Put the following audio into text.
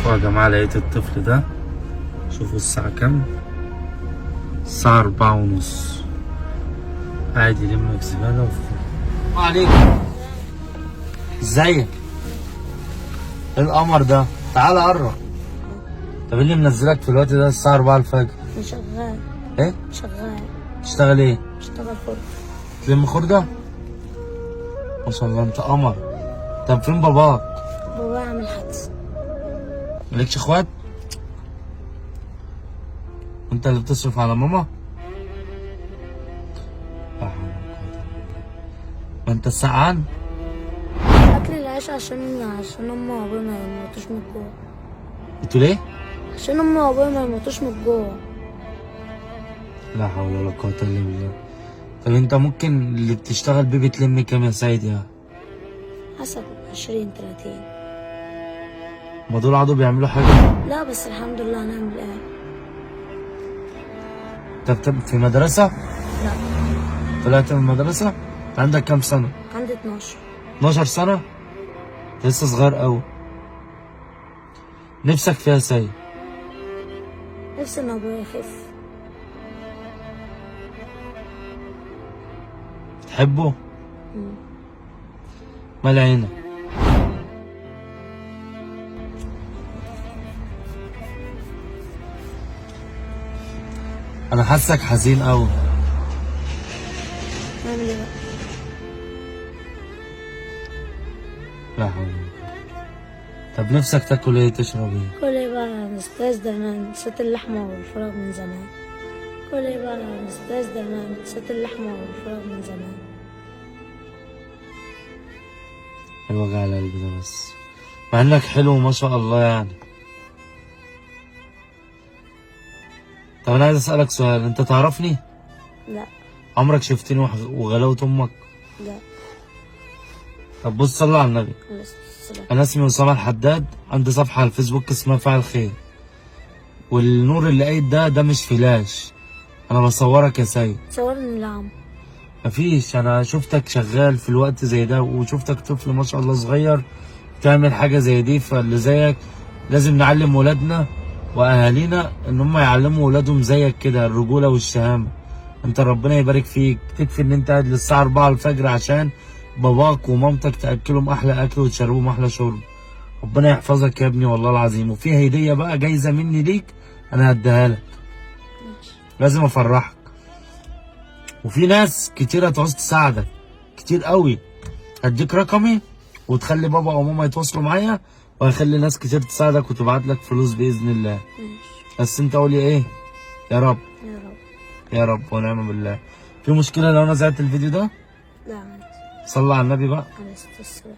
شوفوا يا جماعة، لقيت الطفل ده. شوفوا الساعة كام؟ الساعة 4:30. قاعد يلم زبالة السلام عليكم. ازيك؟ ايه القمر ده؟ تعالى قرب. طب ايه اللي منزلك في الوقت ده الساعة 4 الفجر؟ شغال. ايه؟ شغال. تشتغل ايه؟ بشتغل خرد. تلم خردة؟ ما شاء الله انت قمر. طب فين باباك؟ بابا عامل حادثة. مالكش اخوات؟ انت اللي بتصرف على ماما؟ لا حول ولا قوة الا بالله. ما انت سقعان؟ أكل العيش عشان أمي وأبويا ما يموتوش من الجوع. بتقول ايه؟ عشان أمي وأبويا ما يموتوش من الجوع. لا حول ولا قوة الا بالله. طب انت ممكن اللي بتشتغل بيه بتلم كام يا سيد يا؟ حسب 20-30. ما دول قعدوا بيعملوا حاجة؟ لا بس الحمد لله هنعمل ايه؟ طب في مدرسة؟ لا. طلعت من المدرسة؟ عندك كام سنة؟ عندي 12. 12 سنة؟ لسه صغير أوي. نفسك فيها سيد؟ نفسي إن أبويا يخف. تحبه؟ مال عينك. أنا حاسك حزين أوي. نعمل ايه بقى؟ لا حول ولا قوة. طب نفسك تاكل ايه تشرب ايه؟ كل ايه بقى أنا مستاذ ده، أنا نسيت اللحمة والفراخ من زمان. كل ايه بقى أنا مستاذ ده، أنا نسيت اللحمة والفراخ من زمان. الوجع القلب ده بس، مع انك حلو ما شاء الله يعني. طب انا عايز اسألك سؤال، انت تعرفني؟ لا. عمرك شفتني وغلاوة امك؟ لا. طب بص صلي على النبي. السلام. انا اسمي اسامة الحداد، عندي صفحة على الفيسبوك اسمها فاعل خير، والنور اللي قايد ده مش فلاش، انا بصورك يا سيد. صورني لعم. مفيش، انا شفتك شغال في الوقت زي ده، وشفتك طفل ما شاء الله صغير تعمل حاجة زي دي، فاللي زيك لازم نعلم ولادنا واهالينا ان هم يعلموا ولادهم زيك كده الرجولة والشهامة. انت ربنا يبارك فيك، تكفي ان انت قاعد للساعة 4 الفجر عشان باباك ومامتك تاكلهم احلى اكل وتشربهم احلى شرب. ربنا يحفظك يا ابني والله العظيم. وفي هدية بقى جايزة مني ليك انا هديها لك، لازم افرحك. وفي ناس كتير هتعوز تساعدك كتير قوي، هديك رقمي وتخلي بابا او ماما يتواصلوا معايا، وهخلي ناس كتير تساعدك وتبعت لك فلوس باذن الله. بس انت قولي ايه؟ يا رب. يا رب. يا رب ونعم بالله. في مشكلة لو انا زعلت الفيديو ده؟ لا عادي. صلى على النبي بقى. عليه الصلاة والسلام.